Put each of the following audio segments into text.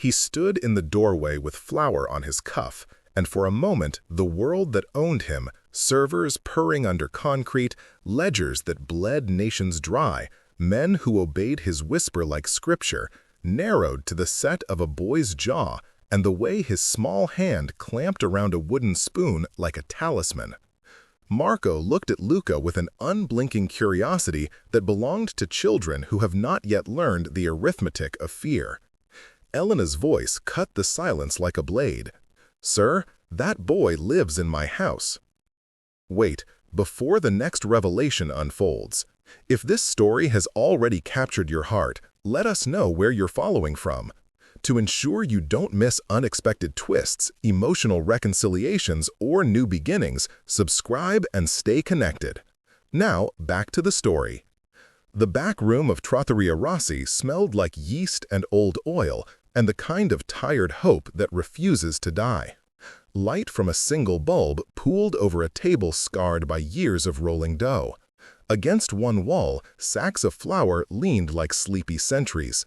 He stood in the doorway with flour on his cuff, and for a moment the world that owned him, servers purring under concrete, ledgers that bled nations dry, men who obeyed his whisper like scripture, narrowed to the set of a boy's jaw and the way his small hand clamped around a wooden spoon like a talisman. Marco looked at Luca with an unblinking curiosity that belonged to children who have not yet learned the arithmetic of fear. Elena's voice cut the silence like a blade. "Sir, that boy lives in my house." Wait, before the next revelation unfolds. If this story has already captured your heart, let us know where you're following from. To ensure you don't miss unexpected twists, emotional reconciliations, or new beginnings, subscribe and stay connected. Now, back to the story. The back room of Trattoria Rossi smelled like yeast and old oil, and the kind of tired hope that refuses to die. Light from a single bulb pooled over a table scarred by years of rolling dough. Against one wall, sacks of flour leaned like sleepy sentries.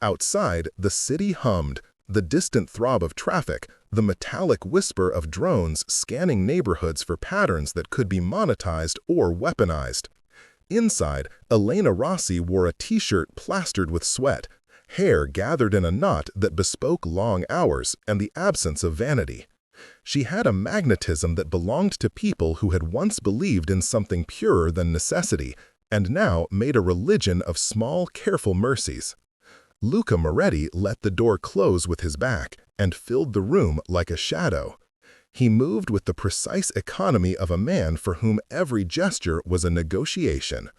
Outside, the city hummed, the distant throb of traffic, the metallic whisper of drones scanning neighborhoods for patterns that could be monetized or weaponized. Inside, Elena Rossi wore a t-shirt plastered with sweat, hair gathered in a knot that bespoke long hours and the absence of vanity. She had a magnetism that belonged to people who had once believed in something purer than necessity and now made a religion of small, careful mercies. Luca Moretti let the door close with his back and filled the room like a shadow. He moved with the precise economy of a man for whom every gesture was a negotiation.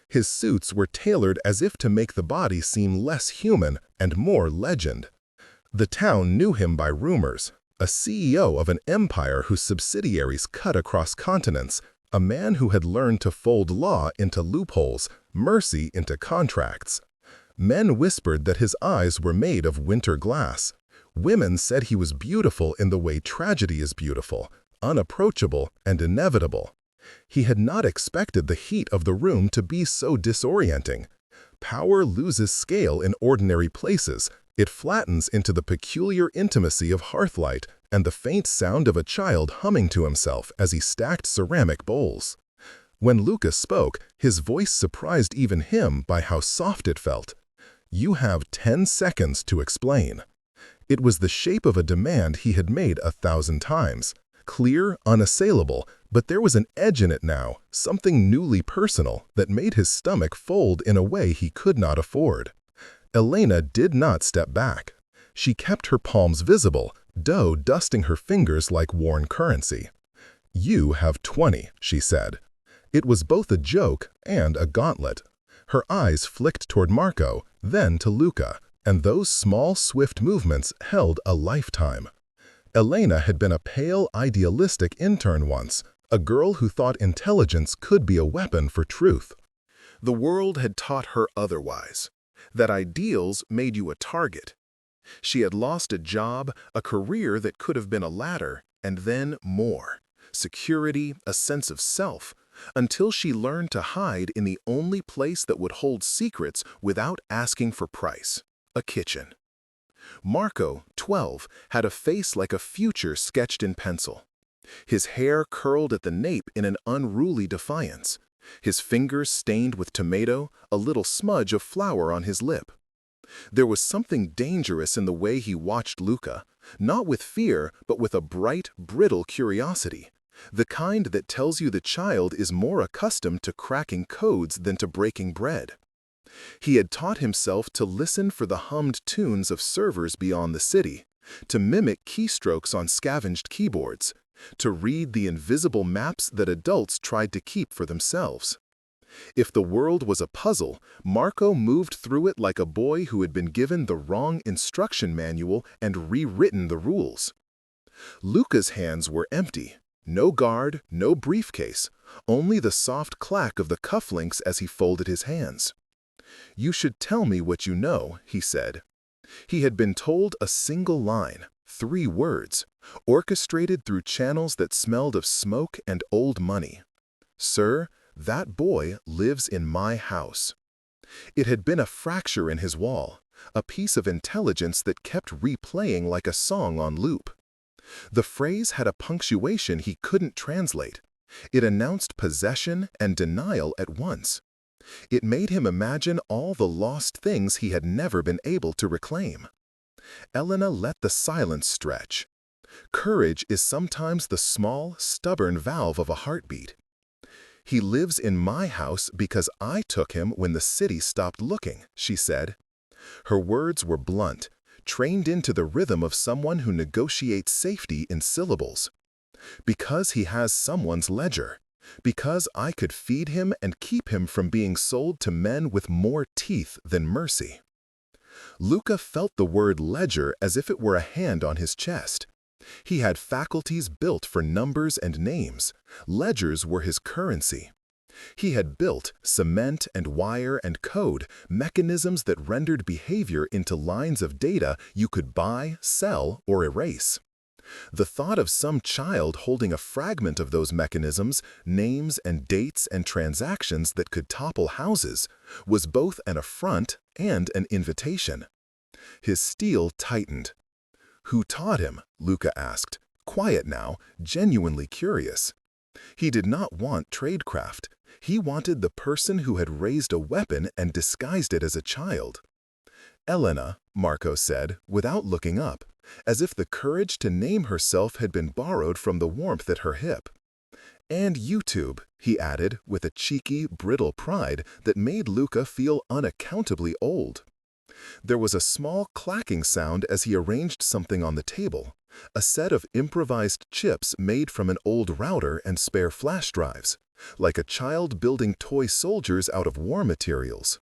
His suits were tailored as if to make the body seem less human and more legend. The town knew him by rumors, a CEO of an empire whose subsidiaries cut across continents, a man who had learned to fold law into loopholes, mercy into contracts. Men whispered that his eyes were made of winter glass. Women said he was beautiful in the way tragedy is beautiful, unapproachable and inevitable. He had not expected the heat of the room to be so disorienting. Power loses scale in ordinary places. It flattens into the peculiar intimacy of hearthlight and the faint sound of a child humming to himself as he stacked ceramic bowls. When Luca spoke, his voice surprised even him by how soft it felt. "You have 10 seconds to explain." It was the shape of a demand he had made 1,000 times. Clear, unassailable, but there was an edge in it now, something newly personal, that made his stomach fold in a way he could not afford. Elena did not step back. She kept her palms visible, dough dusting her fingers like worn currency. "You have 20, she said. It was both a joke and a gauntlet. Her eyes flicked toward Marco, then to Luca, and those small, swift movements held a lifetime. Elena had been a pale, idealistic intern once, a girl who thought intelligence could be a weapon for truth. The world had taught her otherwise, that ideals made you a target. She had lost a job, a career that could have been a ladder, and then more. Security, a sense of self, until she learned to hide in the only place that would hold secrets without asking for price, a kitchen. Marco, 12, had a face like a future sketched in pencil. His hair curled at the nape in an unruly defiance. His fingers stained with tomato, a little smudge of flour on his lip. There was something dangerous in the way he watched Luca, not with fear, but with a bright, brittle curiosity, the kind that tells you the child is more accustomed to cracking codes than to breaking bread. He had taught himself to listen for the hummed tunes of servers beyond the city, to mimic keystrokes on scavenged keyboards, to read the invisible maps that adults tried to keep for themselves. If the world was a puzzle, Marco moved through it like a boy who had been given the wrong instruction manual and rewritten the rules. Luca's hands were empty. No guard, no briefcase, only the soft clack of the cufflinks as he folded his hands. "You should tell me what you know," he said. He had been told a single line, 3 words, orchestrated through channels that smelled of smoke and old money. "Sir, that boy lives in my house." It had been a fracture in his wall, a piece of intelligence that kept replaying like a song on loop. The phrase had a punctuation he couldn't translate. It announced possession and denial at once. It made him imagine all the lost things he had never been able to reclaim. Elena let the silence stretch. Courage is sometimes the small, stubborn valve of a heartbeat. "He lives in my house because I took him when the city stopped looking," she said. Her words were blunt, trained into the rhythm of someone who negotiates safety in syllables. "Because he has someone's ledger. Because I could feed him and keep him from being sold to men with more teeth than mercy." Luca felt the word ledger as if it were a hand on his chest. He had faculties built for numbers and names. Ledgers were his currency. He had built, cement and wire and code, mechanisms that rendered behavior into lines of data you could buy, sell, or erase. The thought of some child holding a fragment of those mechanisms, names and dates and transactions that could topple houses, was both an affront and an invitation. His steel tightened. "Who taught him?" Luca asked, quiet now, genuinely curious. He did not want tradecraft. He wanted the person who had raised a weapon and disguised it as a child. "Elena," Marco said, without looking up, as if the courage to name herself had been borrowed from the warmth at her hip. "And YouTube," he added, with a cheeky, brittle pride that made Luca feel unaccountably old. There was a small clacking sound as he arranged something on the table, a set of improvised chips made from an old router and spare flash drives, like a child building toy soldiers out of war materials.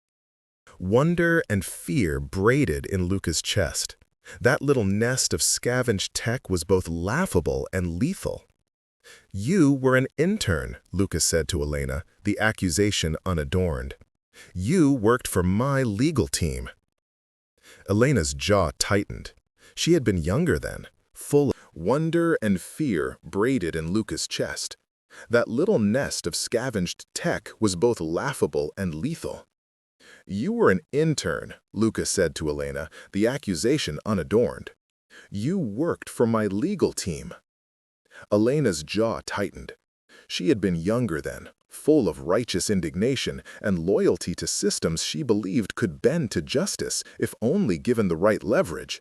Wonder and fear braided in Luca's chest. That little nest of scavenged tech was both laughable and lethal. "You were an intern," Luca said to Elena, the accusation unadorned. "You worked for my legal team." Elena's jaw tightened. She had been younger then, full of wonder and fear braided in Luca's chest. That little nest of scavenged tech was both laughable and lethal. "You were an intern," Luca said to Elena, the accusation unadorned. "You worked for my legal team." Elena's jaw tightened. She had been younger then, full of righteous indignation and loyalty to systems she believed could bend to justice if only given the right leverage.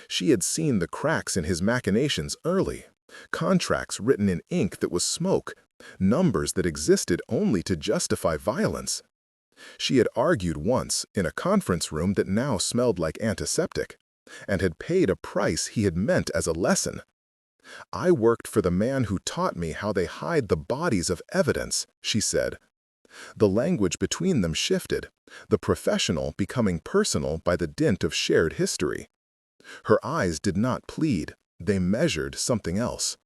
She had seen the cracks in his machinations early, contracts written in ink that was smoke, numbers that existed only to justify violence. She had argued once in a conference room that now smelled like antiseptic, and had paid a price he had meant as a lesson. "I worked for the man who taught me how they hide the bodies of evidence," she said. The language between them shifted, the professional becoming personal by the dint of shared history. Her eyes did not plead, they measured something else.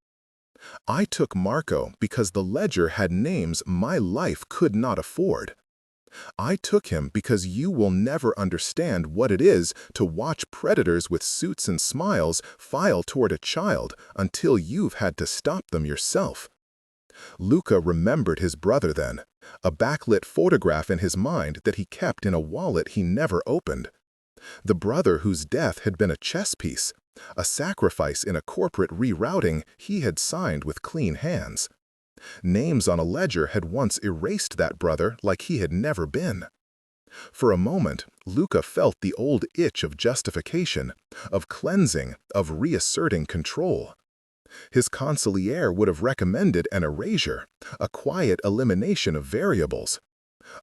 "I took Marco because the ledger had names my life could not afford. I took him because you will never understand what it is to watch predators with suits and smiles file toward a child until you've had to stop them yourself." Luca remembered his brother then, a backlit photograph in his mind that he kept in a wallet he never opened. The brother whose death had been a chess piece, a sacrifice in a corporate rerouting he had signed with clean hands. Names on a ledger had once erased that brother like he had never been. For a moment, Luca felt the old itch of justification, of cleansing, of reasserting control. His consigliere would have recommended an erasure, a quiet elimination of variables.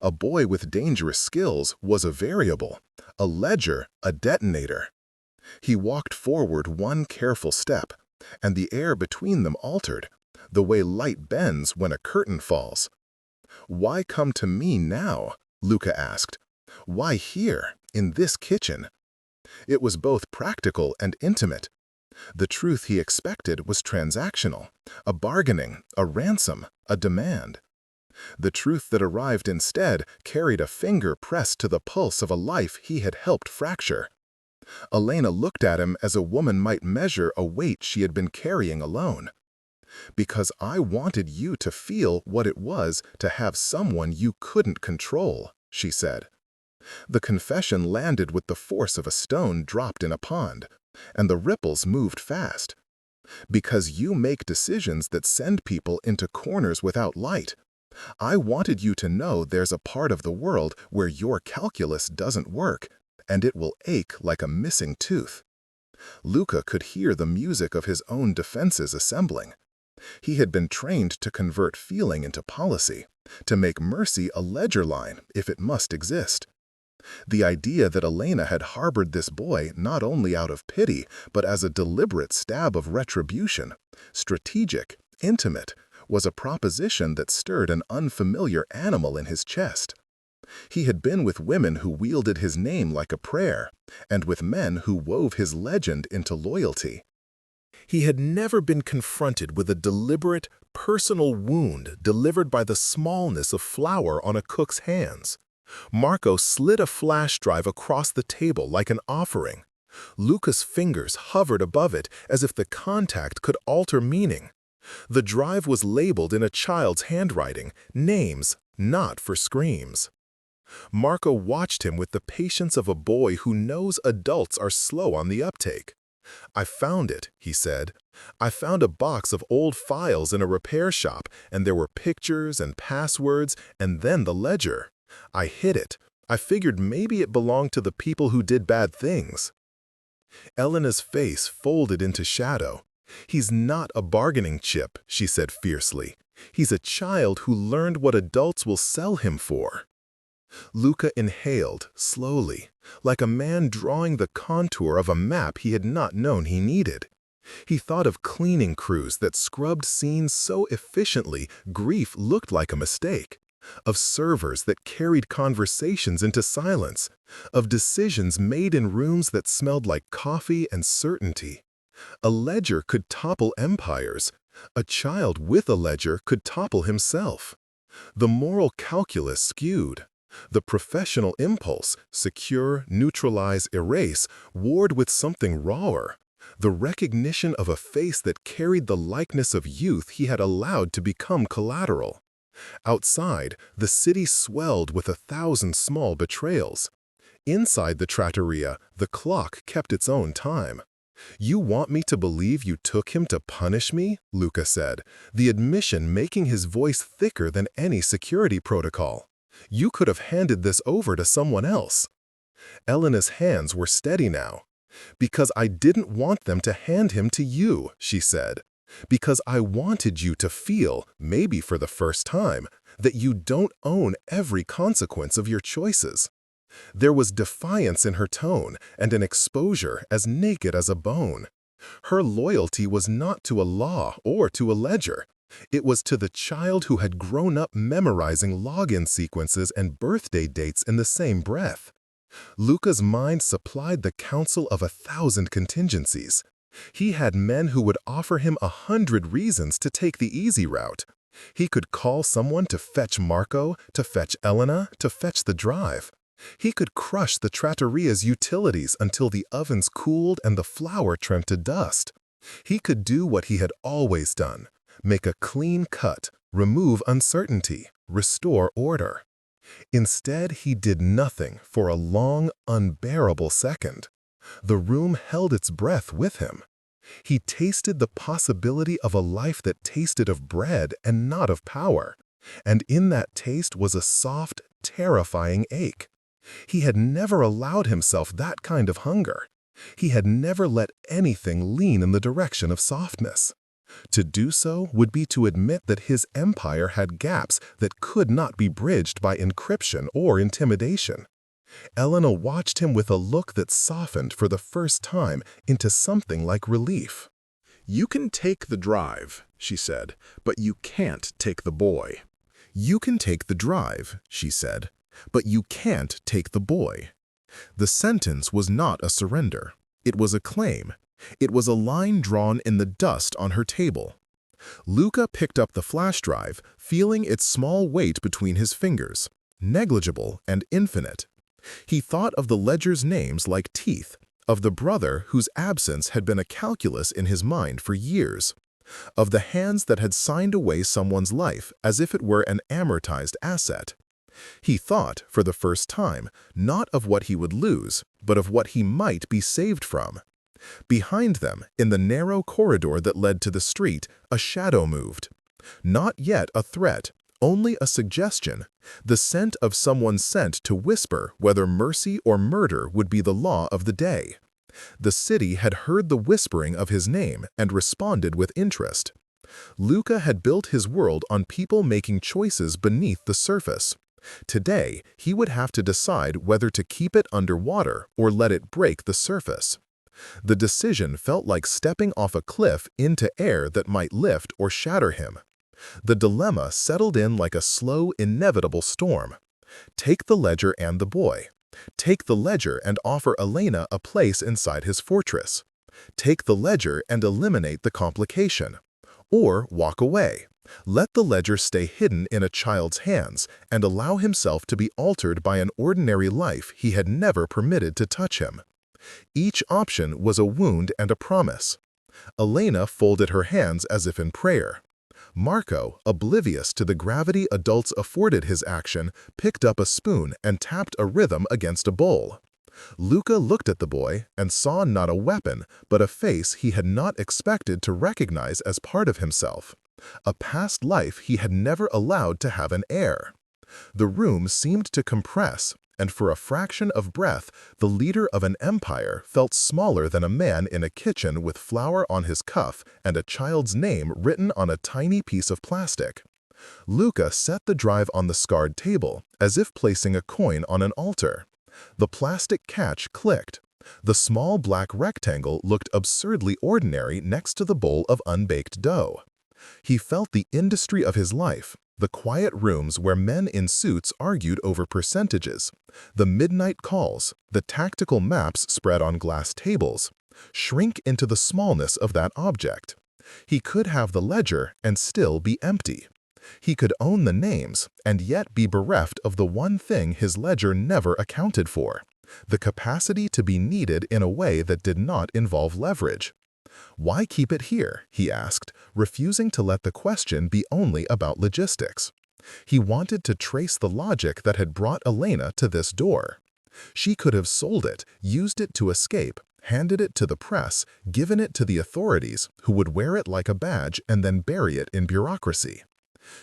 A boy with dangerous skills was a variable, a ledger, a detonator. He walked forward one careful step, and the air between them altered, the way light bends when a curtain falls. "Why come to me now?" Luca asked. "Why here, in this kitchen?" It was both practical and intimate. The truth he expected was transactional, a bargaining, a ransom, a demand. The truth that arrived instead carried a finger pressed to the pulse of a life he had helped fracture. Elena looked at him as a woman might measure a weight she had been carrying alone. "Because I wanted you to feel what it was to have someone you couldn't control," she said. The confession landed with the force of a stone dropped in a pond, and the ripples moved fast. Because you make decisions that send people into corners without light. I wanted you to know there's a part of the world where your calculus doesn't work, and it will ache like a missing tooth. Luca could hear the music of his own defenses assembling. He had been trained to convert feeling into policy, to make mercy a ledger line if it must exist. The idea that Elena had harbored this boy not only out of pity, but as a deliberate stab of retribution, strategic, intimate, was a proposition that stirred an unfamiliar animal in his chest. He had been with women who wielded his name like a prayer, and with men who wove his legend into loyalty. He had never been confronted with a deliberate, personal wound delivered by the smallness of flour on a cook's hands. Marco slid a flash drive across the table like an offering. Luca's fingers hovered above it as if the contact could alter meaning. The drive was labeled in a child's handwriting, names, not for screams. Marco watched him with the patience of a boy who knows adults are slow on the uptake. "I found it," he said. "I found a box of old files in a repair shop, and there were pictures and passwords, and then the ledger. I hid it. I figured maybe it belonged to the people who did bad things." Elena's face folded into shadow. "He's not a bargaining chip," she said fiercely. "He's a child who learned what adults will sell him for." Luca inhaled, slowly, like a man drawing the contour of a map he had not known he needed. He thought of cleaning crews that scrubbed scenes so efficiently grief looked like a mistake, of servers that carried conversations into silence, of decisions made in rooms that smelled like coffee and certainty. A ledger could topple empires. A child with a ledger could topple himself. The moral calculus skewed. The professional impulse, secure, neutralize, erase, warred with something rawer, the recognition of a face that carried the likeness of youth he had allowed to become collateral. Outside, the city swelled with 1,000 small betrayals. Inside the trattoria, the clock kept its own time. "You want me to believe you took him to punish me?" Luca said, the admission making his voice thicker than any security protocol. "You could have handed this over to someone else." Elena's hands were steady now. "Because I didn't want them to hand him to you," she said. "Because I wanted you to feel, maybe for the first time, that you don't own every consequence of your choices." There was defiance in her tone and an exposure as naked as a bone. Her loyalty was not to a law or to a ledger. It was to the child who had grown up memorizing login sequences and birthday dates in the same breath. Luca's mind supplied the counsel of 1,000 contingencies. He had men who would offer him 100 reasons to take the easy route. He could call someone to fetch Marco, to fetch Elena, to fetch the drive. He could crush the trattoria's utilities until the ovens cooled and the flour turned to dust. He could do what he had always done. Make a clean cut, remove uncertainty, restore order. Instead, he did nothing for a long, unbearable second. The room held its breath with him. He tasted the possibility of a life that tasted of bread and not of power, and in that taste was a soft, terrifying ache. He had never allowed himself that kind of hunger. He had never let anything lean in the direction of softness. To do so would be to admit that his empire had gaps that could not be bridged by encryption or intimidation. Elena watched him with a look that softened for the first time into something like relief. "You can take the drive," she said, "but you can't take the boy." "You can take the drive," she said, "but you can't take the boy." The sentence was not a surrender. It was a claim. It was a line drawn in the dust on her table. Luca picked up the flash drive, feeling its small weight between his fingers, negligible and infinite. He thought of the ledger's names like teeth, of the brother whose absence had been a calculus in his mind for years, of the hands that had signed away someone's life as if it were an amortized asset. He thought, for the first time, not of what he would lose, but of what he might be saved from. Behind them, in the narrow corridor that led to the street, a shadow moved. Not yet a threat, only a suggestion, the scent of someone sent to whisper whether mercy or murder would be the law of the day. The city had heard the whispering of his name and responded with interest. Luca had built his world on people making choices beneath the surface. Today, he would have to decide whether to keep it underwater or let it break the surface. The decision felt like stepping off a cliff into air that might lift or shatter him. The dilemma settled in like a slow, inevitable storm. Take the ledger and the boy. Take the ledger and offer Elena a place inside his fortress. Take the ledger and eliminate the complication. Or walk away. Let the ledger stay hidden in a child's hands and allow himself to be altered by an ordinary life he had never permitted to touch him. Each option was a wound and a promise. Elena folded her hands as if in prayer. Marco, oblivious to the gravity adults afforded his action, picked up a spoon and tapped a rhythm against a bowl. Luca looked at the boy and saw not a weapon, but a face he had not expected to recognize as part of himself. A past life he had never allowed to have an heir. The room seemed to compress, and for a fraction of breath, the leader of an empire felt smaller than a man in a kitchen with flour on his cuff and a child's name written on a tiny piece of plastic. Luca set the drive on the scarred table, as if placing a coin on an altar. The plastic catch clicked. The small black rectangle looked absurdly ordinary next to the bowl of unbaked dough. He felt the industry of his life, the quiet rooms where men in suits argued over percentages, the midnight calls, the tactical maps spread on glass tables, shrink into the smallness of that object. He could have the ledger and still be empty. He could own the names and yet be bereft of the one thing his ledger never accounted for, the capacity to be needed in a way that did not involve leverage. Why keep it here, he asked, refusing to let the question be only about logistics. He wanted to trace the logic that had brought Elena to this door. She could have sold it, used it to escape, handed it to the press, given it to the authorities, who would wear it like a badge and then bury it in bureaucracy.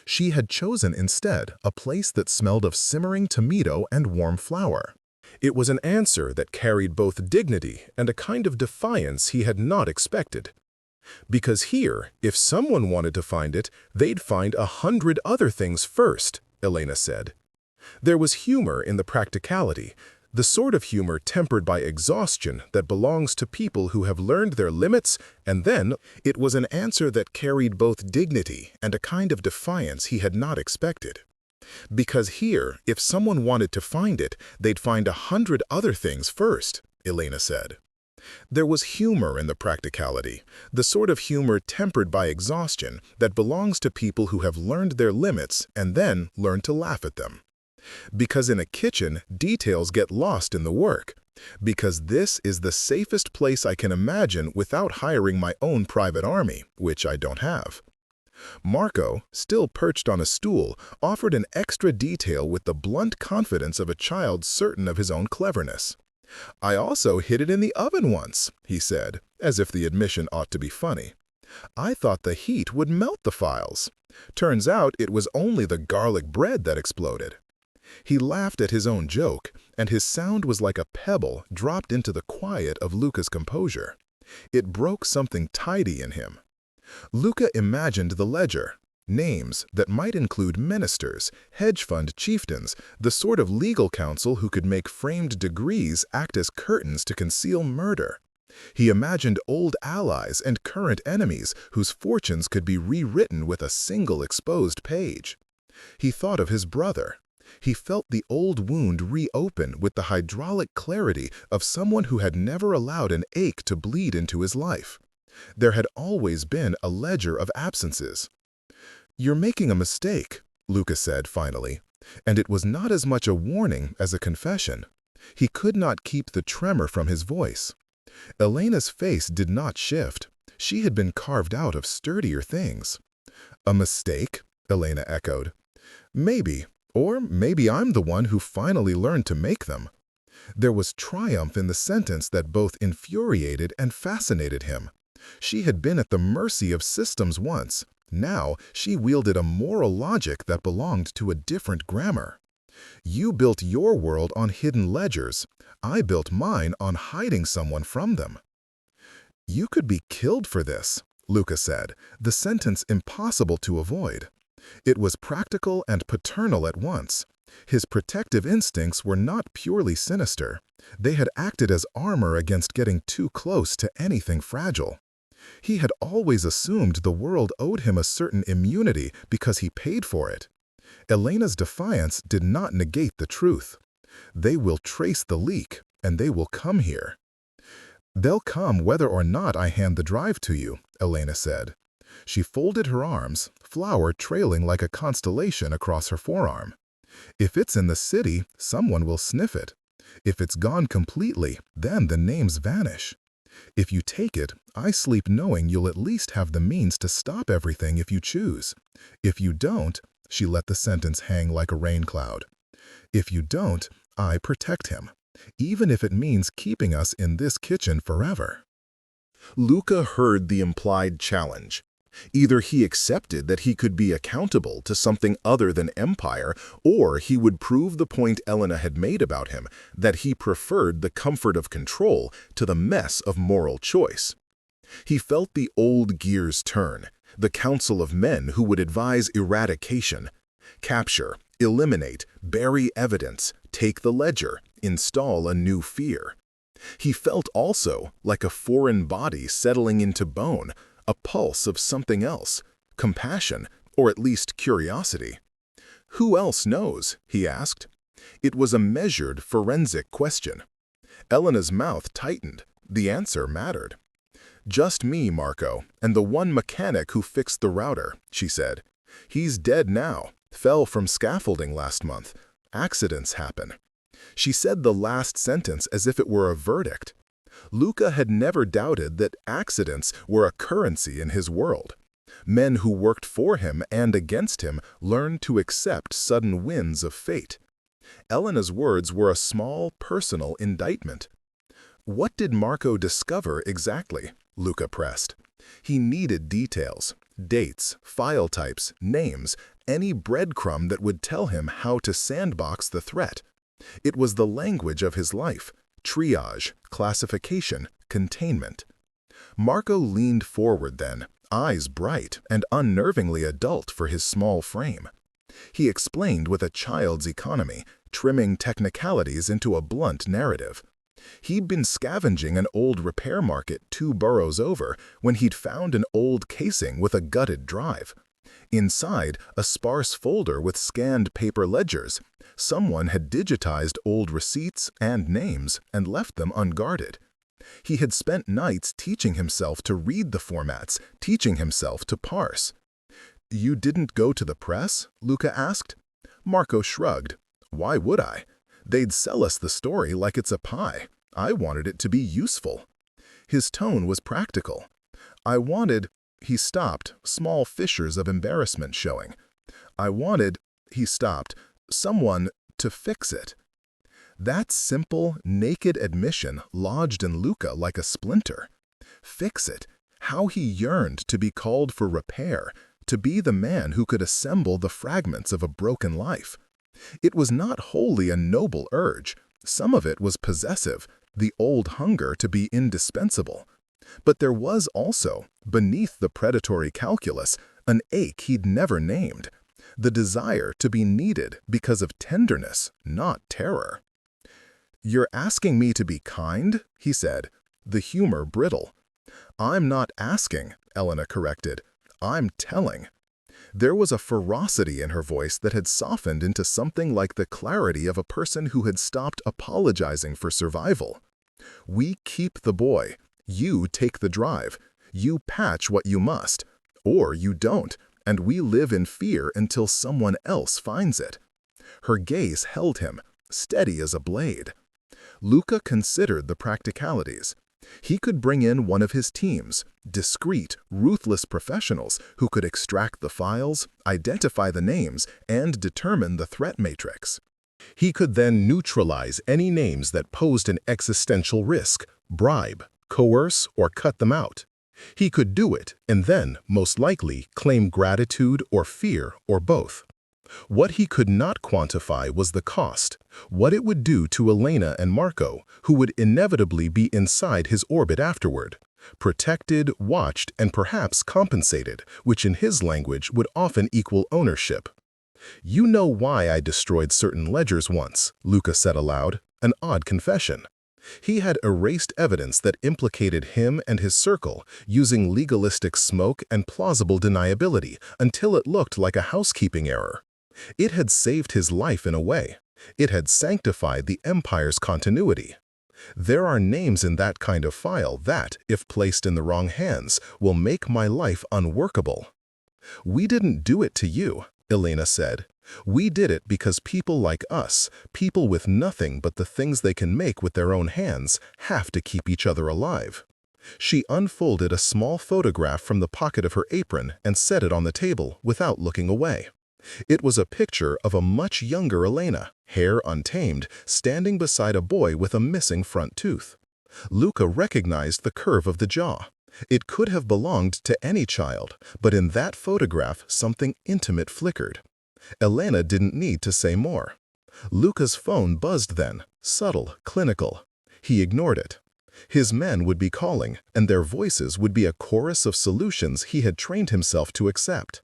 She had chosen instead a place that smelled of simmering tomato and warm flour. It was an answer that carried both dignity and a kind of defiance he had not expected. Because here, if someone wanted to find it, they'd find 100 other things first, Elena said. There was humor in the practicality, the sort of humor tempered by exhaustion that belongs to people who have learned their limits, and then it was an answer that carried both dignity and a kind of defiance he had not expected. Because here, if someone wanted to find it, they'd find 100 other things first, Elena said. There was humor in the practicality, the sort of humor tempered by exhaustion that belongs to people who have learned their limits and then learn to laugh at them. Because in a kitchen, details get lost in the work. Because this is the safest place I can imagine without hiring my own private army, which I don't have. Marco, still perched on a stool, offered an extra detail with the blunt confidence of a child certain of his own cleverness. I also hid it in the oven once, he said, as if the admission ought to be funny. I thought the heat would melt the files. Turns out it was only the garlic bread that exploded. He laughed at his own joke, and his sound was like a pebble dropped into the quiet of Luca's composure. It broke something tidy in him. Luca imagined the ledger, names that might include ministers, hedge fund chieftains, the sort of legal counsel who could make framed degrees act as curtains to conceal murder. He imagined old allies and current enemies whose fortunes could be rewritten with a single exposed page. He thought of his brother. He felt the old wound reopen with the hydraulic clarity of someone who had never allowed an ache to bleed into his life. There had always been a ledger of absences. "You're making a mistake," Luca said finally, and it was not as much a warning as a confession. He could not keep the tremor from his voice. Elena's face did not shift. She had been carved out of sturdier things. "A mistake?" Elena echoed. "Maybe, Or maybe I'm the one who finally learned to make them. There was triumph in the sentence that both infuriated and fascinated him. She had been at the mercy of systems once. Now she wielded a moral logic that belonged to a different grammar. You built your world on hidden ledgers. I built mine on hiding someone from them. You could be killed for this, Luca said, the sentence impossible to avoid. It was practical and paternal at once. His protective instincts were not purely sinister. They had acted as armor against getting too close to anything fragile. He had always assumed the world owed him a certain immunity because he paid for it. Elena's defiance did not negate the truth. They will trace the leak, and they will come here. They'll come whether or not I hand the drive to you, Elena said. She folded her arms, flower trailing like a constellation across her forearm. If it's in the city, someone will sniff it. If it's gone completely, then the names vanish. If you take it, I sleep knowing you'll at least have the means to stop everything if you choose. If you don't, she let the sentence hang like a rain cloud. If you don't, I protect him, even if it means keeping us in this kitchen forever. Luca heard the implied challenge. Either he accepted that he could be accountable to something other than empire, or he would prove the point Elena had made about him, that he preferred the comfort of control to the mess of moral choice. He felt the old gears turn, the council of men who would advise eradication. Capture, eliminate, bury evidence, take the ledger, install a new fear. He felt also like a foreign body settling into bone, a pulse of something else, compassion, or at least curiosity. Who else knows? He asked. It was a measured, forensic question. Elena's mouth tightened. The answer mattered. Just me, Marco, and the one mechanic who fixed the router, she said. He's dead now, fell from scaffolding last month. Accidents happen. She said the last sentence as if it were a verdict. Luca had never doubted that accidents were a currency in his world. Men who worked for him and against him learned to accept sudden winds of fate. Elena's words were a small, personal indictment. What did Marco discover exactly? Luca pressed. He needed details, dates, file types, names, any breadcrumb that would tell him how to sandbox the threat. It was the language of his life. Triage, classification, containment. Marco leaned forward then, eyes bright and unnervingly adult for his small frame. He explained with a child's economy, trimming technicalities into a blunt narrative. He'd been scavenging an old repair market 2 boroughs over when he'd found an old casing with a gutted drive. Inside, a sparse folder with scanned paper ledgers. Someone had digitized old receipts and names and left them unguarded. He had spent nights teaching himself to read the formats, teaching himself to parse. "You didn't go to the press?" Luca asked. Marco shrugged. "Why would I? They'd sell us the story like it's a pie. I wanted it to be useful." His tone was practical. "I wanted—" He stopped, small fissures of embarrassment showing. "I wanted—" He stopped. "Someone to fix it." That simple, naked admission lodged in Luca like a splinter. Fix it. How he yearned to be called for repair, to be the man who could assemble the fragments of a broken life. It was not wholly a noble urge. Some of it was possessive, the old hunger to be indispensable. But there was also, beneath the predatory calculus, an ache he'd never named, the desire to be needed because of tenderness, not terror. "You're asking me to be kind?" he said, the humor brittle. "I'm not asking," Elena corrected. "I'm telling." There was a ferocity in her voice that had softened into something like the clarity of a person who had stopped apologizing for survival. "We keep the boy. You take the drive. You patch what you must. Or you don't, and we live in fear until someone else finds it." Her gaze held him, steady as a blade. Luca considered the practicalities. He could bring in one of his teams, discreet, ruthless professionals who could extract the files, identify the names, and determine the threat matrix. He could then neutralize any names that posed an existential risk, bribe, coerce, or cut them out. He could do it and then, most likely, claim gratitude or fear or both. What he could not quantify was the cost, what it would do to Elena and Marco, who would inevitably be inside his orbit afterward. Protected, watched, and perhaps compensated, which in his language would often equal ownership. "You know why I destroyed certain ledgers once," Luca said aloud, an odd confession. He had erased evidence that implicated him and his circle, using legalistic smoke and plausible deniability until it looked like a housekeeping error. It had saved his life in a way. It had sanctified the Empire's continuity. There are names in that kind of file that, if placed in the wrong hands, will make my life unworkable. "We didn't do it to you," Elena said. "We did it because people like us, people with nothing but the things they can make with their own hands, have to keep each other alive." She unfolded a small photograph from the pocket of her apron and set it on the table without looking away. It was a picture of a much younger Elena, hair untamed, standing beside a boy with a missing front tooth. Luca recognized the curve of the jaw. It could have belonged to any child, but in that photograph something intimate flickered. Elena didn't need to say more. Luca's phone buzzed then, subtle, clinical. He ignored it. His men would be calling, and their voices would be a chorus of solutions he had trained himself to accept.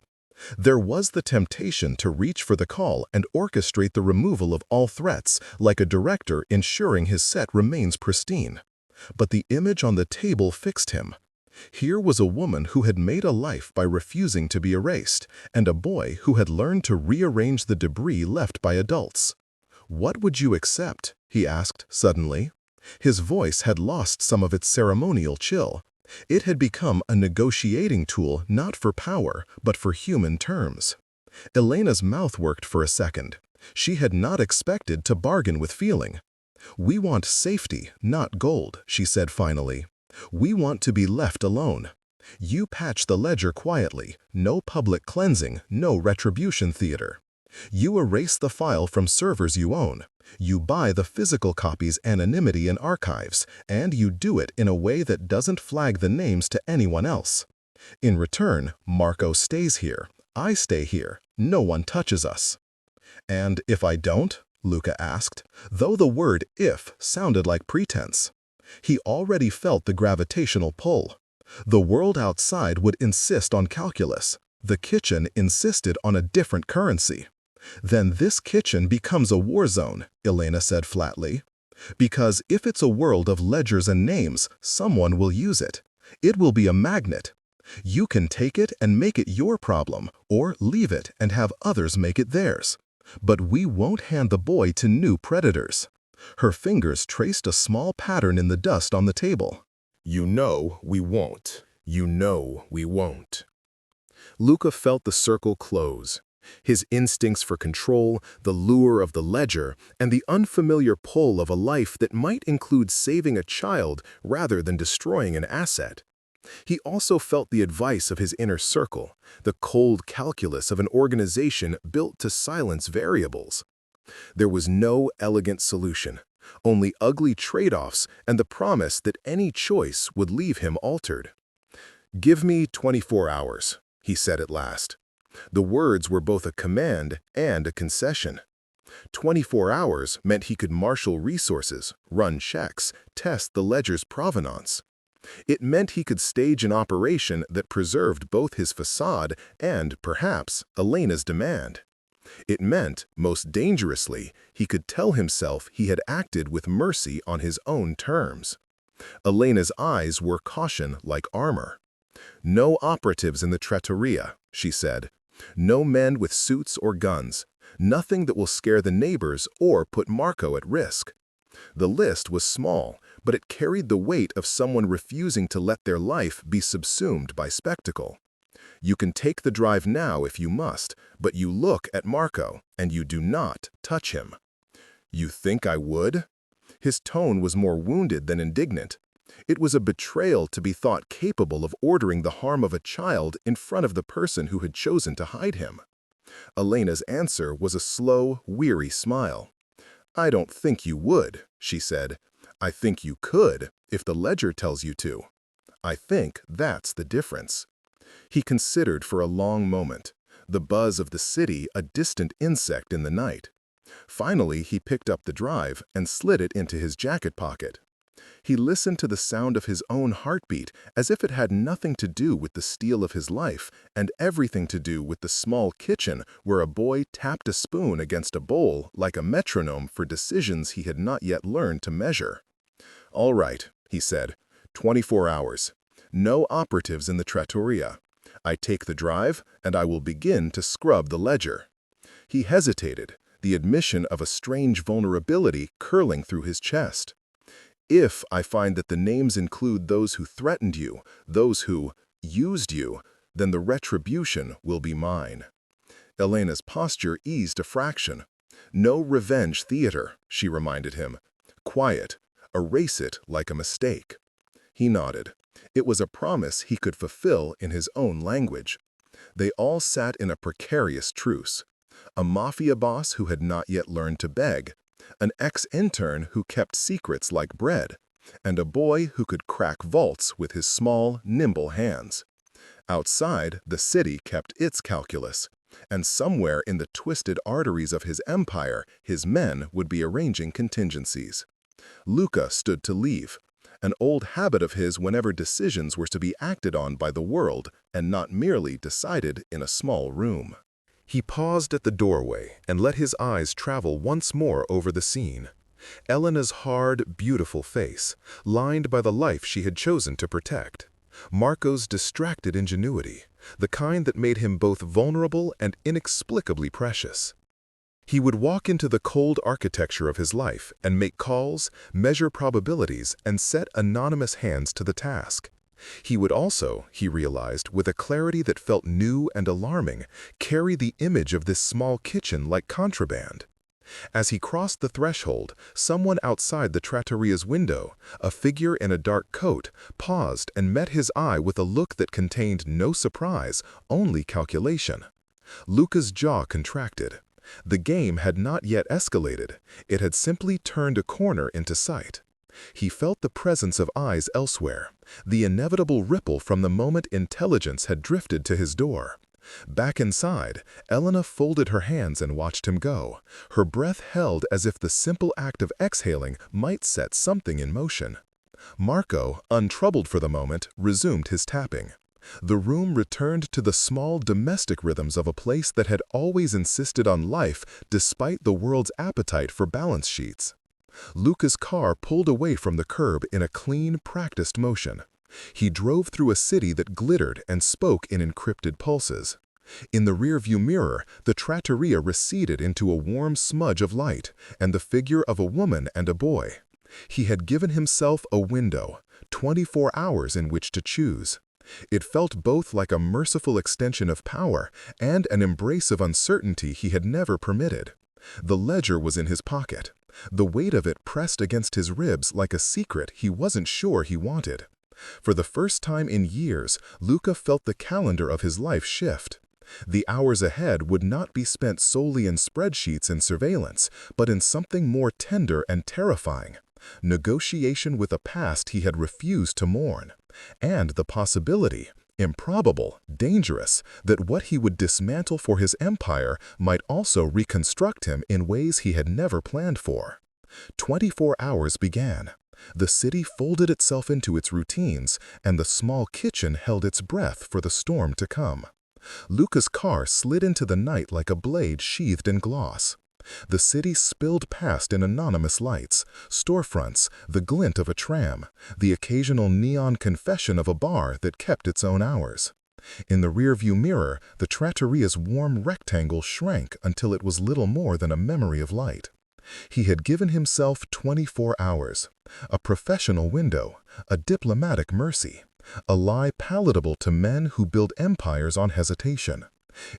There was the temptation to reach for the call and orchestrate the removal of all threats, like a director ensuring his set remains pristine. But the image on the table fixed him. Here was a woman who had made a life by refusing to be erased, and a boy who had learned to rearrange the debris left by adults. "What would you accept?" he asked suddenly. His voice had lost some of its ceremonial chill. It had become a negotiating tool not for power, but for human terms. Elena's mouth worked for a second. She had not expected to bargain with feeling. "We want safety, not gold," she said finally. "We want to be left alone. You patch the ledger quietly, no public cleansing, no retribution theater. You erase the file from servers you own. You buy the physical copy's anonymity in archives, and you do it in a way that doesn't flag the names to anyone else. In return, Marco stays here. I stay here. No one touches us." "And if I don't?" Luca asked, though the word "if" sounded like pretense. He already felt the gravitational pull. The world outside would insist on calculus. The kitchen insisted on a different currency. "Then this kitchen becomes a war zone," Elena said flatly. "Because if it's a world of ledgers and names, someone will use it. It will be a magnet. You can take it and make it your problem, or leave it and have others make it theirs. But we won't hand the boy to new predators." Her fingers traced a small pattern in the dust on the table. "You know we won't. You know we won't." Luca felt the circle close. His instincts for control, the lure of the ledger, and the unfamiliar pull of a life that might include saving a child rather than destroying an asset. He also felt the advice of his inner circle, the cold calculus of an organization built to silence variables. There was no elegant solution, only ugly trade-offs and the promise that any choice would leave him altered. "Give me 24 hours," he said at last. The words were both a command and a concession. 24 hours meant he could marshal resources, run checks, test the ledger's provenance. It meant he could stage an operation that preserved both his facade and, perhaps, Elena's demand. It meant, most dangerously, he could tell himself he had acted with mercy on his own terms. Elena's eyes were caution like armor. "No operatives in the trattoria," she said. "No men with suits or guns. Nothing that will scare the neighbors or put Marco at risk." The list was small, but it carried the weight of someone refusing to let their life be subsumed by spectacle. "You can take the drive now if you must, but you look at Marco, and you do not touch him." "You think I would?" His tone was more wounded than indignant. It was a betrayal to be thought capable of ordering the harm of a child in front of the person who had chosen to hide him. Elena's answer was a slow, weary smile. "I don't think you would," she said. "I think you could, if the ledger tells you to. I think that's the difference." He considered for a long moment, the buzz of the city a distant insect in the night. Finally, he picked up the drive and slid it into his jacket pocket. He listened to the sound of his own heartbeat as if it had nothing to do with the steal of his life and everything to do with the small kitchen where a boy tapped a spoon against a bowl like a metronome for decisions he had not yet learned to measure. "All right," he said, 24 hours. No operatives in the trattoria. I take the drive, and I will begin to scrub the ledger." He hesitated, the admission of a strange vulnerability curling through his chest. "If I find that the names include those who threatened you, those who used you, then the retribution will be mine." Elena's posture eased a fraction. "No revenge theater," she reminded him. "Quiet. Erase it like a mistake." He nodded. It was a promise he could fulfill in his own language. They all sat in a precarious truce. A mafia boss who had not yet learned to beg, an ex-intern who kept secrets like bread, and a boy who could crack vaults with his small, nimble hands. Outside, the city kept its calculus, and somewhere in the twisted arteries of his empire, his men would be arranging contingencies. Luca stood to leave, an old habit of his whenever decisions were to be acted on by the world and not merely decided in a small room. He paused at the doorway and let his eyes travel once more over the scene. Elena's hard, beautiful face, lined by the life she had chosen to protect. Marco's distracted ingenuity, the kind that made him both vulnerable and inexplicably precious. He would walk into the cold architecture of his life and make calls, measure probabilities, and set anonymous hands to the task. He would also, he realized, with a clarity that felt new and alarming, carry the image of this small kitchen like contraband. As he crossed the threshold, someone outside the trattoria's window, a figure in a dark coat, paused and met his eye with a look that contained no surprise, only calculation. Luca's jaw contracted. The game had not yet escalated. It had simply turned a corner into sight. He felt the presence of eyes elsewhere, the inevitable ripple from the moment intelligence had drifted to his door. Back inside, Elena folded her hands and watched him go, her breath held as if the simple act of exhaling might set something in motion. Marco, untroubled for the moment, resumed his tapping. The room returned to the small domestic rhythms of a place that had always insisted on life despite the world's appetite for balance sheets. Luca's car pulled away from the curb in a clean, practiced motion. He drove through a city that glittered and spoke in encrypted pulses. In the rearview mirror, the trattoria receded into a warm smudge of light, and the figure of a woman and a boy. He had given himself a window, 24 hours in which to choose. It felt both like a merciful extension of power and an embrace of uncertainty he had never permitted. The ledger was in his pocket, the weight of it pressed against his ribs like a secret he wasn't sure he wanted. For the first time in years, Luca felt the calendar of his life shift. The hours ahead would not be spent solely in spreadsheets and surveillance, but in something more tender and terrifying. Negotiation with a past he had refused to mourn, and the possibility, improbable, dangerous, that what he would dismantle for his empire might also reconstruct him in ways he had never planned for. 24 hours began. The city folded itself into its routines, and the small kitchen held its breath for the storm to come. Luca's car slid into the night like a blade sheathed in gloss. The city spilled past in anonymous lights, storefronts, the glint of a tram, the occasional neon confession of a bar that kept its own hours. In the rearview mirror, the trattoria's warm rectangle shrank until it was little more than a memory of light. He had given himself 24 hours, a professional window, a diplomatic mercy, a lie palatable to men who build empires on hesitation.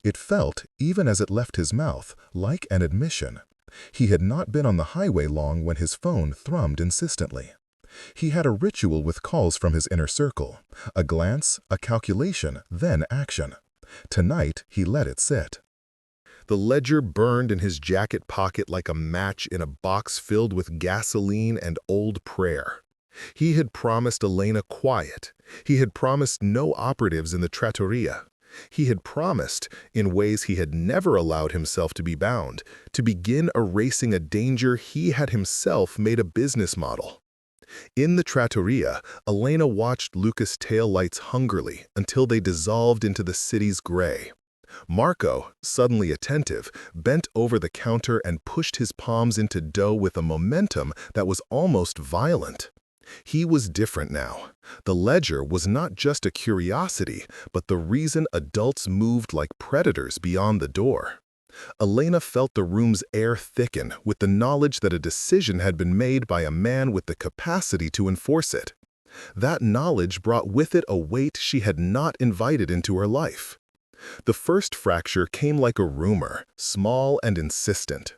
It felt, even as it left his mouth, like an admission. He had not been on the highway long when his phone thrummed insistently. He had a ritual with calls from his inner circle, a glance, a calculation, then action. Tonight, he let it sit. The ledger burned in his jacket pocket like a match in a box filled with gasoline and old prayer. He had promised Elena quiet. He had promised no operatives in the trattoria. He had promised, in ways he had never allowed himself to be bound, to begin erasing a danger he had himself made a business model. In the trattoria, Elena watched Lucas' taillights hungrily until they dissolved into the city's gray. Marco, suddenly attentive, bent over the counter and pushed his palms into dough with a momentum that was almost violent. He was different now. The ledger was not just a curiosity, but the reason adults moved like predators beyond the door. Elena felt the room's air thicken with the knowledge that a decision had been made by a man with the capacity to enforce it. That knowledge brought with it a weight she had not invited into her life. The first fracture came like a rumor, small and insistent.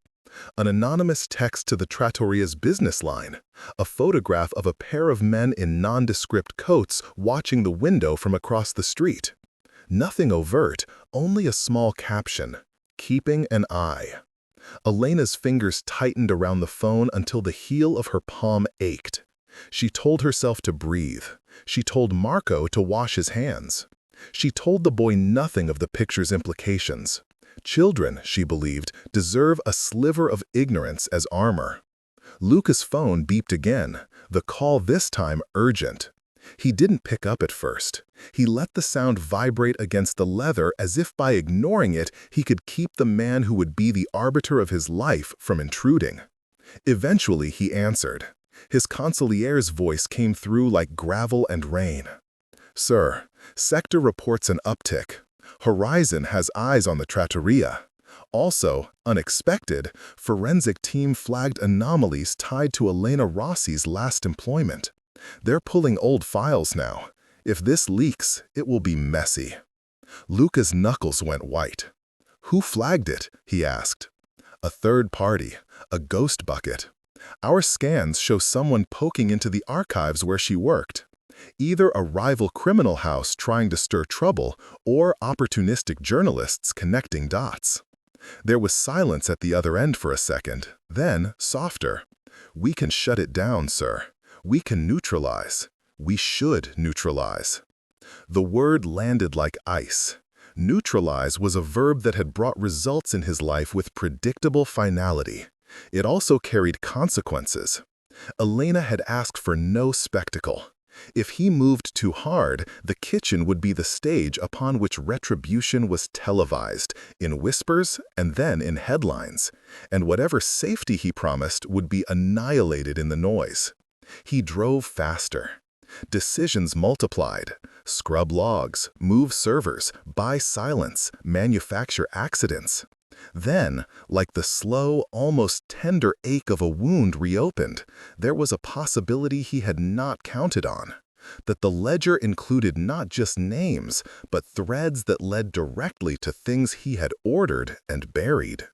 An anonymous text to the trattoria's business line, a photograph of a pair of men in nondescript coats watching the window from across the street. Nothing overt, only a small caption, "Keeping an eye." Elena's fingers tightened around the phone until the heel of her palm ached. She told herself to breathe. She told Marco to wash his hands. She told the boy nothing of the picture's implications. Children, she believed, deserve a sliver of ignorance as armor. Lucas' phone beeped again, the call this time urgent. He didn't pick up at first. He let the sound vibrate against the leather as if by ignoring it, he could keep the man who would be the arbiter of his life from intruding. Eventually, he answered. His consigliere's voice came through like gravel and rain. "Sir, Sector reports an uptick. Horizon has eyes on the trattoria. Also, unexpected, forensic team flagged anomalies tied to Elena Rossi's last employment. They're pulling old files now. If this leaks, it will be messy." Lucas' knuckles went white. "Who flagged it?" he asked. "A third party, a ghost bucket. Our scans show someone poking into the archives where she worked. Either a rival criminal house trying to stir trouble or opportunistic journalists connecting dots." There was silence at the other end for a second, then softer. "We can shut it down, sir. We can neutralize. We should neutralize." The word landed like ice. Neutralize was a verb that had brought results in his life with predictable finality. It also carried consequences. Elena had asked for no spectacle. If he moved too hard, the kitchen would be the stage upon which retribution was televised, in whispers and then in headlines, and whatever safety he promised would be annihilated in the noise. He drove faster. Decisions multiplied. Scrub logs, move servers, buy silence, manufacture accidents. Then, like the slow, almost tender ache of a wound reopened, there was a possibility he had not counted on. That the ledger included not just names, but threads that led directly to things he had ordered and buried.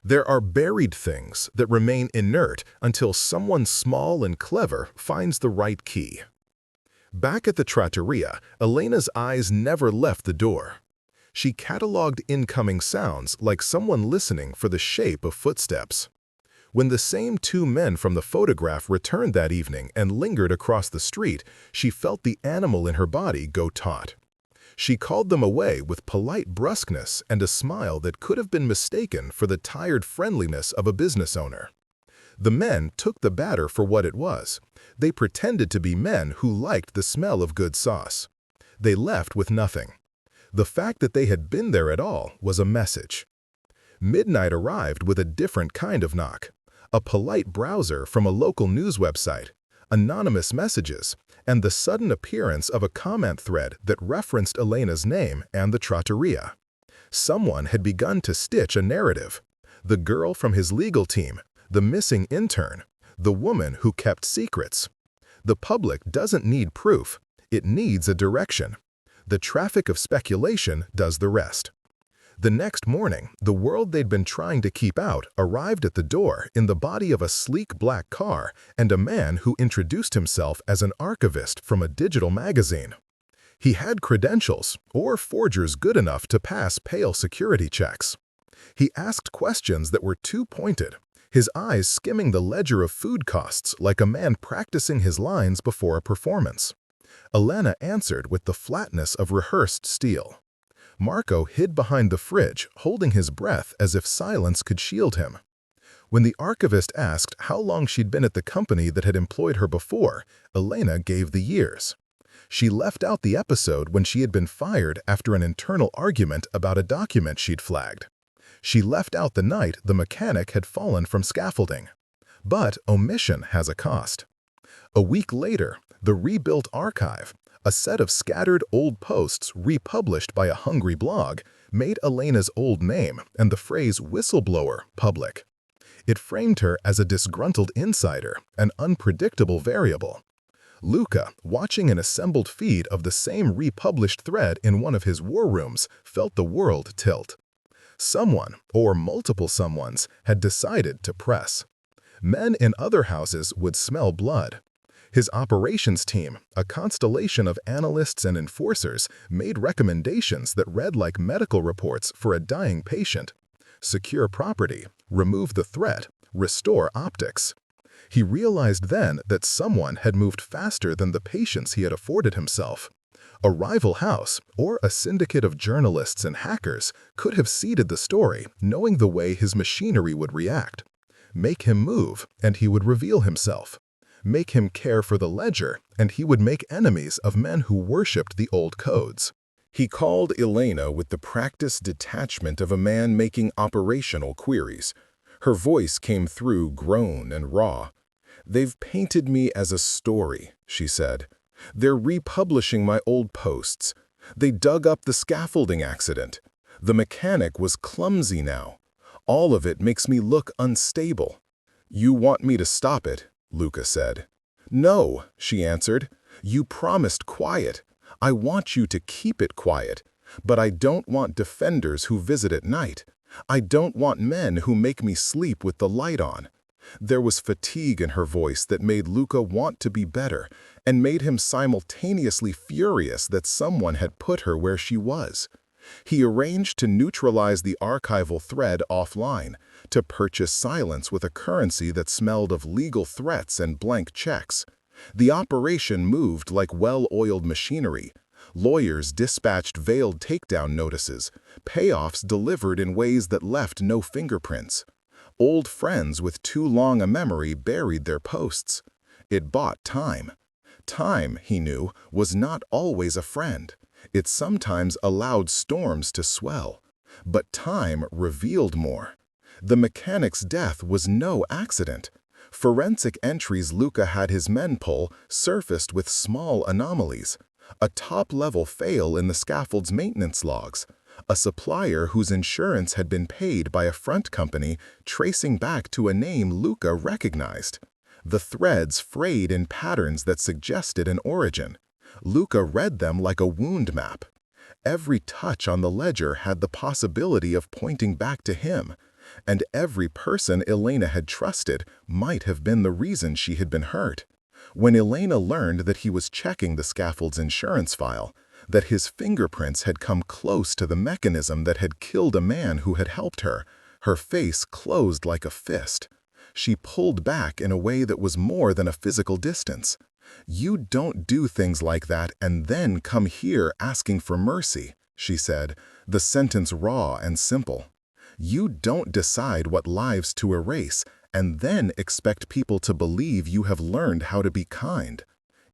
There are buried things that remain inert until someone small and clever finds the right key. Back at the trattoria, Elena's eyes never left the door. She cataloged incoming sounds like someone listening for the shape of footsteps. When the same two men from the photograph returned that evening and lingered across the street, she felt the animal in her body go taut. She called them away with polite brusqueness and a smile that could have been mistaken for the tired friendliness of a business owner. The men took the batter for what it was. They pretended to be men who liked the smell of good sauce. They left with nothing. The fact that they had been there at all was a message. Midnight arrived with a different kind of knock. A polite browser from a local news website, anonymous messages, and the sudden appearance of a comment thread that referenced Elena's name and the trattoria. Someone had begun to stitch a narrative. The girl from his legal team, the missing intern, the woman who kept secrets. The public doesn't need proof, it needs a direction. The traffic of speculation does the rest. The next morning, the world they'd been trying to keep out arrived at the door in the body of a sleek black car and a man who introduced himself as an archivist from a digital magazine. He had credentials, or forgers good enough to pass pale security checks. He asked questions that were too pointed, his eyes skimming the ledger of food costs like a man practicing his lines before a performance. Elena answered with the flatness of rehearsed steel. Marco hid behind the fridge, holding his breath as if silence could shield him. When the archivist asked how long she'd been at the company that had employed her before, Elena gave the years. She left out the episode when she had been fired after an internal argument about a document she'd flagged. She left out the night the mechanic had fallen from scaffolding. But omission has a cost. A week later, the rebuilt archive, a set of scattered old posts republished by a hungry blog, made Elena's old name and the phrase whistleblower public. It framed her as a disgruntled insider, an unpredictable variable. Luca, watching an assembled feed of the same republished thread in one of his war rooms, felt the world tilt. Someone, or multiple someones, had decided to press. Men in other houses would smell blood. His operations team, a constellation of analysts and enforcers, made recommendations that read like medical reports for a dying patient. Secure property, remove the threat, restore optics. He realized then that someone had moved faster than the patience he had afforded himself. A rival house, or a syndicate of journalists and hackers, could have seeded the story, knowing the way his machinery would react. Make him move, and he would reveal himself. Make him care for the ledger, and he would make enemies of men who worshipped the old codes. He called Elena with the practiced detachment of a man making operational queries. Her voice came through grown and raw. "They've painted me as a story," she said. "They're republishing my old posts. They dug up the scaffolding accident. The mechanic was clumsy now. All of it makes me look unstable." "You want me to stop it?" Luca said. "No," she answered. "You promised quiet. I want you to keep it quiet. But I don't want defenders who visit at night. I don't want men who make me sleep with the light on." There was fatigue in her voice that made Luca want to be better and made him simultaneously furious that someone had put her where she was. He arranged to neutralize the archival thread offline, to purchase silence with a currency that smelled of legal threats and blank checks. The operation moved like well-oiled machinery. Lawyers dispatched veiled takedown notices, payoffs delivered in ways that left no fingerprints. Old friends with too long a memory buried their posts. It bought time. Time, he knew, was not always a friend. It sometimes allowed storms to swell. But time revealed more. The mechanic's death was no accident. Forensic entries Luca had his men pull surfaced with small anomalies. A top-level fail in the scaffold's maintenance logs. A supplier whose insurance had been paid by a front company tracing back to a name Luca recognized. The threads frayed in patterns that suggested an origin. Luca read them like a wound map. Every touch on the ledger had the possibility of pointing back to him, and every person Elena had trusted might have been the reason she had been hurt. When Elena learned that he was checking the scaffold's insurance file, that his fingerprints had come close to the mechanism that had killed a man who had helped her, her face closed like a fist. She pulled back in a way that was more than a physical distance. "You don't do things like that and then come here asking for mercy," she said, the sentence raw and simple. "You don't decide what lives to erase and then expect people to believe you have learned how to be kind."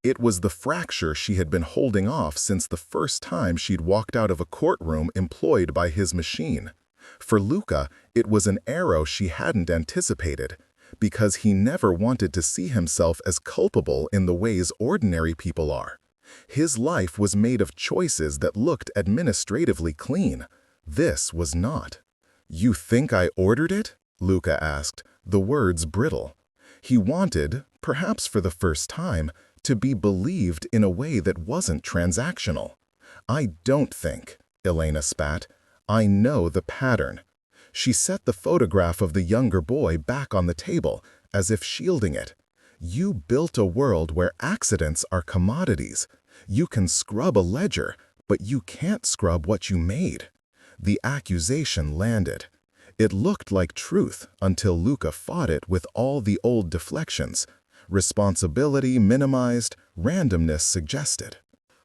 It was the fracture she had been holding off since the first time she'd walked out of a courtroom employed by his machine. For Luca, it was an arrow she hadn't anticipated, because he never wanted to see himself as culpable in the ways ordinary people are. His life was made of choices that looked administratively clean. This was not. "You think I ordered it?" Luca asked, the words brittle. He wanted, perhaps for the first time, to be believed in a way that wasn't transactional. "I don't think," Elena spat. I know the pattern. She set the photograph of the younger boy back on the table, as if shielding it. You built a world where accidents are commodities. You can scrub a ledger, but you can't scrub what you made. The accusation landed. It looked like truth until Luca fought it with all the old deflections. Responsibility minimized, randomness suggested.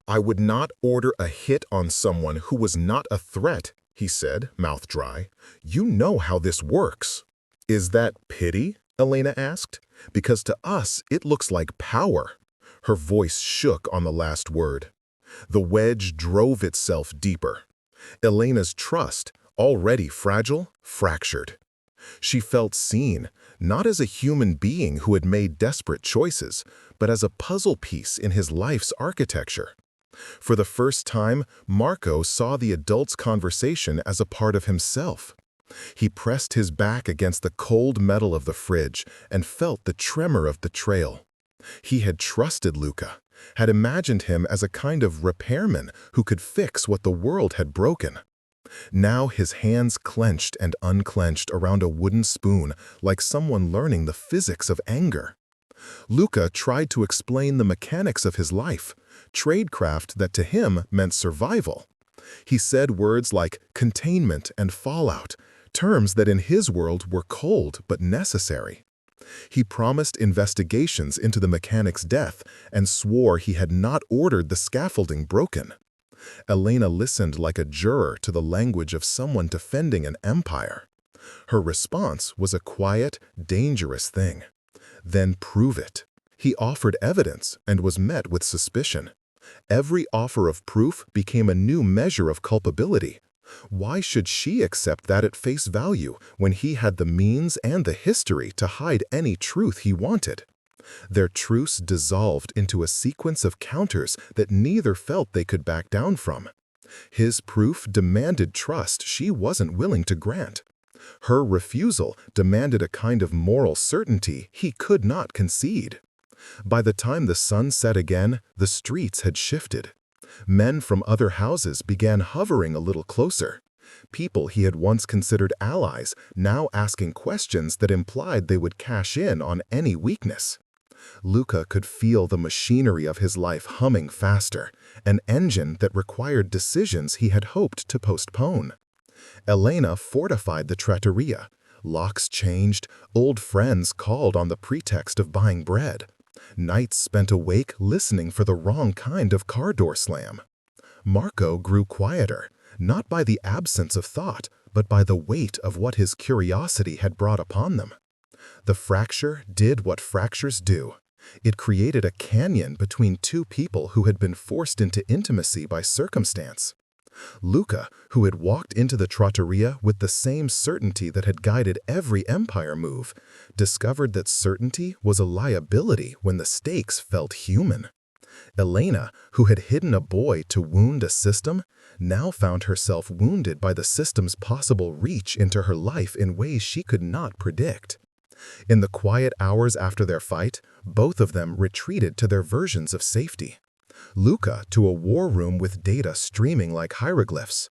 "I would not order a hit on someone who was not a threat," he said, mouth dry. "You know how this works." "Is that pity?" Elena asked. "Because to us, it looks like power." Her voice shook on the last word. The wedge drove itself deeper. Elena's trust, already fragile, fractured. She felt seen, not as a human being who had made desperate choices, but as a puzzle piece in his life's architecture. For the first time, Marco saw the adult's conversation as a part of himself. He pressed his back against the cold metal of the fridge and felt the tremor of betrayal. He had trusted Luca, had imagined him as a kind of repairman who could fix what the world had broken. Now his hands clenched and unclenched around a wooden spoon, like someone learning the physics of anger. Luca tried to explain the mechanics of his life, tradecraft that to him meant survival. He said words like containment and fallout, terms that in his world were cold but necessary. He promised investigations into the mechanic's death and swore he had not ordered the scaffolding broken. Elena listened like a juror to the language of someone defending an empire. Her response was a quiet, dangerous thing. "Then prove it." He offered evidence and was met with suspicion. Every offer of proof became a new measure of culpability. Why should she accept that at face value when he had the means and the history to hide any truth he wanted? Their truce dissolved into a sequence of counters that neither felt they could back down from. His proof demanded trust she wasn't willing to grant. Her refusal demanded a kind of moral certainty he could not concede. By the time the sun set again, the streets had shifted. Men from other houses began hovering a little closer. People he had once considered allies, now asking questions that implied they would cash in on any weakness. Luca could feel the machinery of his life humming faster, an engine that required decisions he had hoped to postpone. Elena fortified the trattoria. Locks changed, old friends called on the pretext of buying bread. Nights spent awake listening for the wrong kind of car door slam. Marco grew quieter, not by the absence of thought, but by the weight of what his curiosity had brought upon them. The fracture did what fractures do. It created a canyon between two people who had been forced into intimacy by circumstance. Luca, who had walked into the trattoria with the same certainty that had guided every empire move, discovered that certainty was a liability when the stakes felt human. Elena, who had hidden a boy to wound a system, now found herself wounded by the system's possible reach into her life in ways she could not predict. In the quiet hours after their fight, both of them retreated to their versions of safety. Luca to a war room with data streaming like hieroglyphs.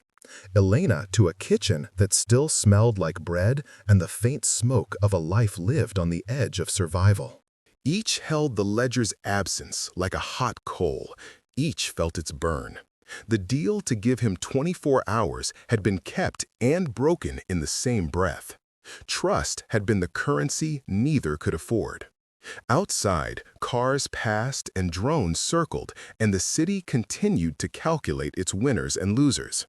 Elena to a kitchen that still smelled like bread and the faint smoke of a life lived on the edge of survival. Each held the ledger's absence like a hot coal. Each felt its burn. The deal to give him 24 hours had been kept and broken in the same breath. Trust had been the currency neither could afford. Outside, cars passed and drones circled, and the city continued to calculate its winners and losers.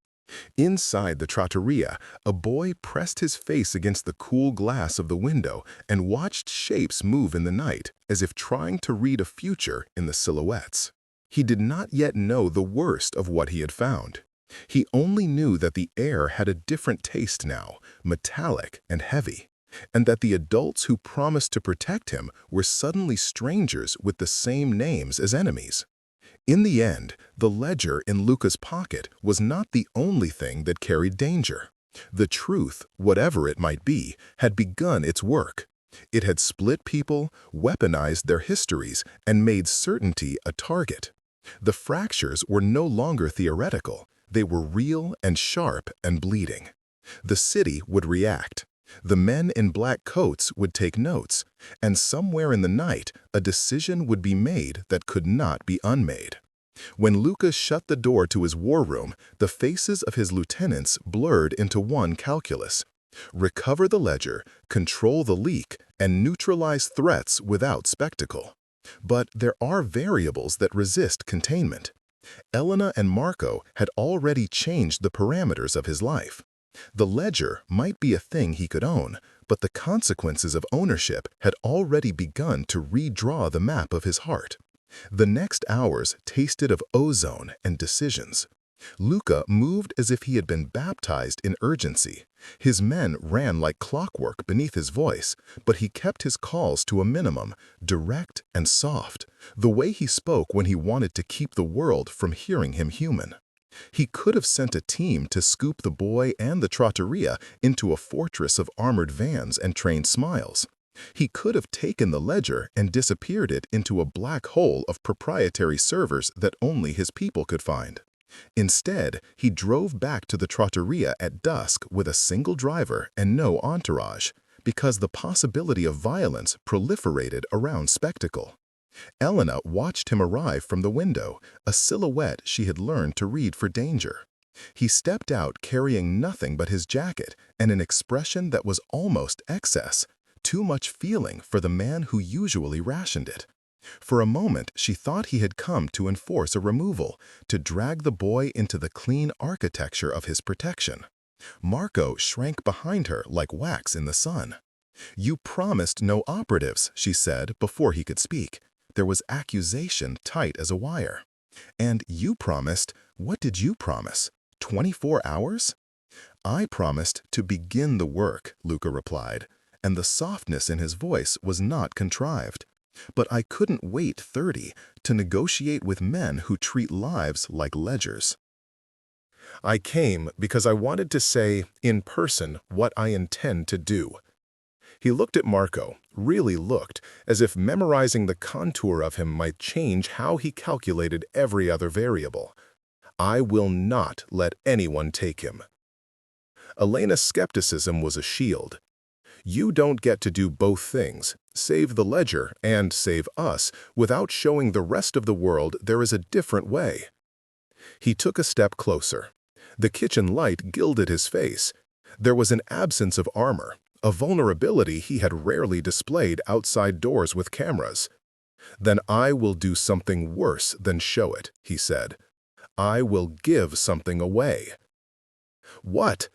Inside the trattoria, a boy pressed his face against the cool glass of the window and watched shapes move in the night, as if trying to read a future in the silhouettes. He did not yet know the worst of what he had found. He only knew that the air had a different taste now, metallic and heavy, and that the adults who promised to protect him were suddenly strangers with the same names as enemies. In the end, the ledger in Luca's pocket was not the only thing that carried danger. The truth, whatever it might be, had begun its work. It had split people, weaponized their histories, and made certainty a target. The fractures were no longer theoretical. They were real and sharp and bleeding. The city would react. The men in black coats would take notes, and somewhere in the night, a decision would be made that could not be unmade. When Lucas shut the door to his war room, the faces of his lieutenants blurred into one calculus: recover the ledger, control the leak, and neutralize threats without spectacle. But there are variables that resist containment. Elena and Marco had already changed the parameters of his life. The ledger might be a thing he could own, but the consequences of ownership had already begun to redraw the map of his heart. The next hours tasted of ozone and decisions. Luca moved as if he had been baptized in urgency. His men ran like clockwork beneath his voice, but he kept his calls to a minimum, direct and soft, the way he spoke when he wanted to keep the world from hearing him human. He could have sent a team to scoop the boy and the trattoria into a fortress of armored vans and trained smiles. He could have taken the ledger and disappeared it into a black hole of proprietary servers that only his people could find. Instead, he drove back to the trattoria at dusk with a single driver and no entourage, because the possibility of violence proliferated around spectacle. Elena watched him arrive from the window, a silhouette she had learned to read for danger. He stepped out carrying nothing but his jacket and an expression that was almost excess, too much feeling for the man who usually rationed it. For a moment, she thought he had come to enforce a removal, to drag the boy into the clean architecture of his protection. Marco shrank behind her like wax in the sun. "You promised no operatives," she said before he could speak. There was accusation tight as a wire. "And you promised, what did you promise? 24 hours? "I promised to begin the work," Luca replied, and the softness in his voice was not contrived. "But I couldn't wait 30 to negotiate with men who treat lives like ledgers. I came because I wanted to say, in person, what I intend to do." He looked at Marco, really looked, as if memorizing the contour of him might change how he calculated every other variable. "I will not let anyone take him." Elena's skepticism was a shield. "You don't get to do both things, save the ledger and save us, without showing the rest of the world there is a different way." He took a step closer. The kitchen light gilded his face. There was an absence of armor, a vulnerability he had rarely displayed outside doors with cameras. "Then I will do something worse than show it," he said. "I will give something away." "What?"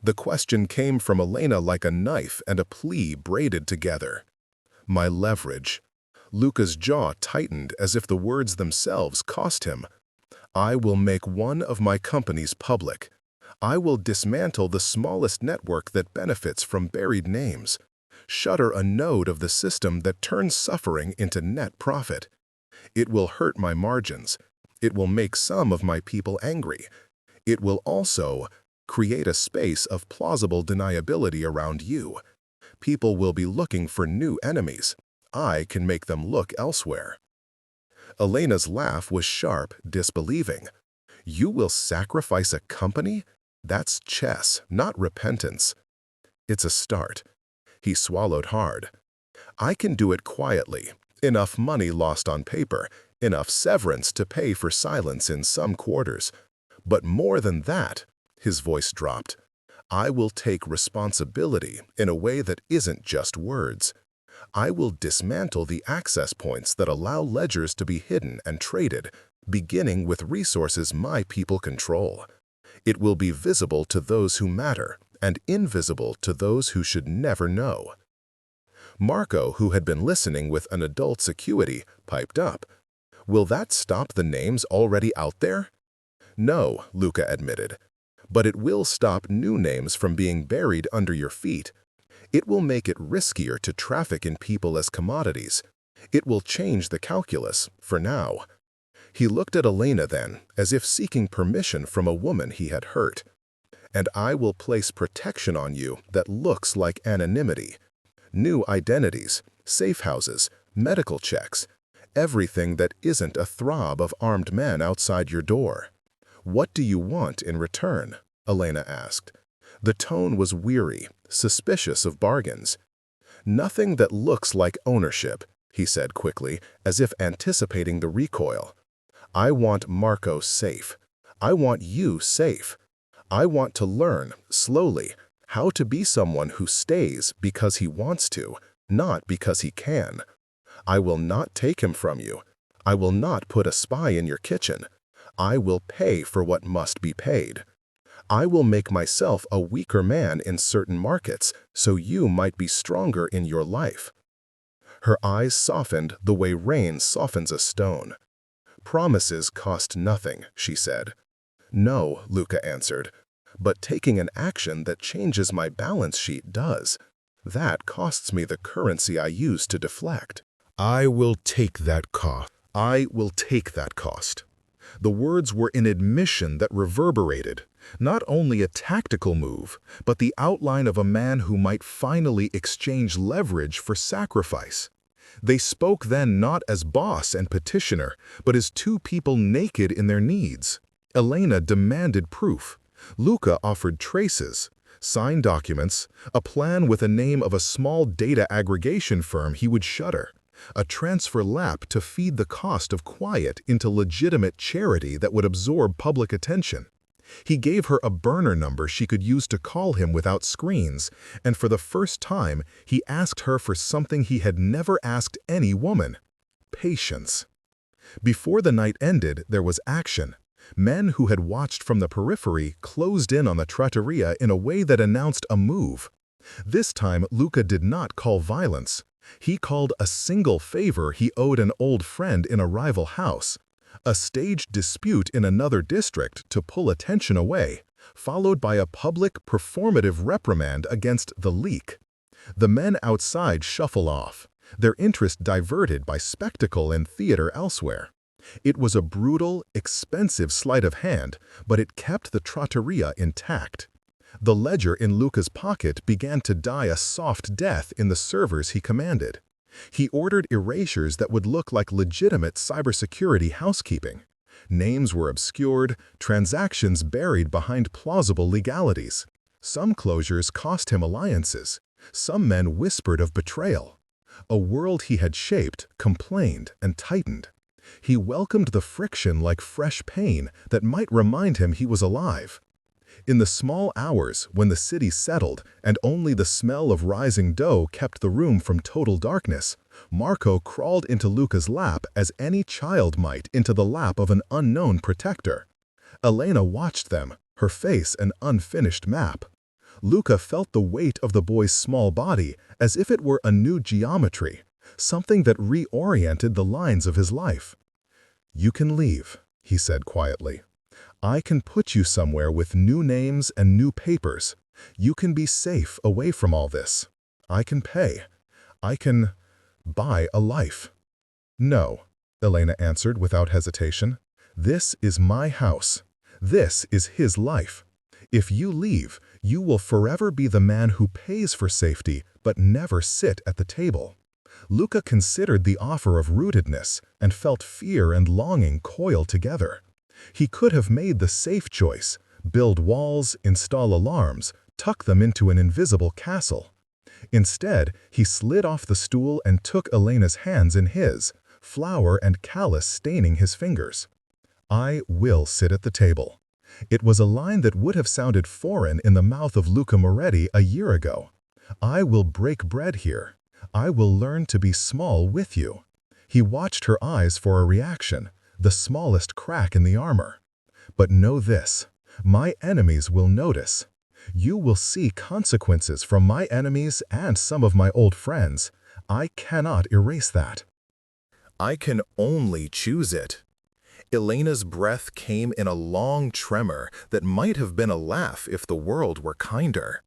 The question came from Elena like a knife and a plea braided together. "My leverage." Luca's jaw tightened as if the words themselves cost him. "I will make one of my companies public. I will dismantle the smallest network that benefits from buried names. Shutter a node of the system that turns suffering into net profit. It will hurt my margins. It will make some of my people angry. It will also create a space of plausible deniability around you. People will be looking for new enemies. I can make them look elsewhere." Elena's laugh was sharp, disbelieving. "You will sacrifice a company? That's chess, not repentance." "It's a start." He swallowed hard. "I can do it quietly. Enough money lost on paper, enough severance to pay for silence in some quarters. But more than that," his voice dropped, "I will take responsibility in a way that isn't just words. I will dismantle the access points that allow ledgers to be hidden and traded, beginning with resources my people control. It will be visible to those who matter and invisible to those who should never know." Marco, who had been listening with an adult's acuity, piped up. "Will that stop the names already out there?" "No," Luca admitted. "But it will stop new names from being buried under your feet. It will make it riskier to traffic in people as commodities. It will change the calculus, for now." He looked at Elena then, as if seeking permission from a woman he had hurt. "And I will place protection on you that looks like anonymity. New identities, safe houses, medical checks, everything that isn't a throb of armed men outside your door. "What do you want in return?" Elena asked. The tone was weary, suspicious of bargains. "Nothing that looks like ownership," he said quickly, as if anticipating the recoil. "I want Marco safe. I want you safe. I want to learn, slowly, how to be someone who stays because he wants to, not because he can. I will not take him from you. I will not put a spy in your kitchen. I will pay for what must be paid. I will make myself a weaker man in certain markets so you might be stronger in your life." Her eyes softened the way rain softens a stone. "Promises cost nothing," she said. "No," Luca answered, "but taking an action that changes my balance sheet does. That costs me the currency I use to deflect." "I will take that cost. I will take that cost." The words were an admission that reverberated, not only a tactical move, but the outline of a man who might finally exchange leverage for sacrifice. They spoke then not as boss and petitioner, but as two people naked in their needs. Elena demanded proof. Luca offered traces, signed documents, a plan with a name of a small data aggregation firm he would shutter, a transfer lap to feed the cost of quiet into legitimate charity that would absorb public attention. He gave her a burner number she could use to call him without screens, and for the first time he asked her for something he had never asked any woman: patience. Before the night ended, there was action. Men who had watched from the periphery closed in on the trattoria in a way that announced a move. This time Luca did not call violence. He called a single favor he owed an old friend in a rival house. A staged dispute in another district to pull attention away, followed by a public, performative reprimand against the leak. The men outside shuffle off, their interest diverted by spectacle and theater elsewhere. It was a brutal, expensive sleight of hand, but it kept the trattoria intact. The ledger in Luca's pocket began to die a soft death in the servers he commanded. He ordered erasures that would look like legitimate cybersecurity housekeeping. Names were obscured, transactions buried behind plausible legalities. Some closures cost him alliances. Some men whispered of betrayal. A world he had shaped, complained, and tightened. He welcomed the friction like fresh pain that might remind him he was alive. In the small hours when the city settled and only the smell of rising dough kept the room from total darkness, Marco crawled into Luca's lap as any child might into the lap of an unknown protector. Elena watched them, her face an unfinished map. Luca felt the weight of the boy's small body as if it were a new geometry, something that reoriented the lines of his life. "You can leave," he said quietly. "I can put you somewhere with new names and new papers. You can be safe away from all this. I can pay. I can buy a life." "No," Elena answered without hesitation. "This is my house. This is his life. If you leave, you will forever be the man who pays for safety but never sit at the table." Luca considered the offer of rootedness and felt fear and longing coil together. He could have made the safe choice, build walls, install alarms, tuck them into an invisible castle. Instead, he slid off the stool and took Elena's hands in his, flour and callus staining his fingers. "I will sit at the table." It was a line that would have sounded foreign in the mouth of Luca Moretti a year ago. "I will break bread here. I will learn to be small with you." He watched her eyes for a reaction, the smallest crack in the armor. "But know this, my enemies will notice. You will see consequences from my enemies and some of my old friends. I cannot erase that." "I can only choose it." Elena's breath came in a long tremor that might have been a laugh if the world were kinder.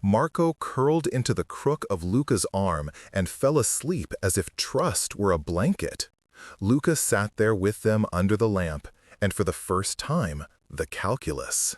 Marco curled into the crook of Luca's arm and fell asleep as if trust were a blanket. Luca sat there with them under the lamp, and for the first time, the calculus.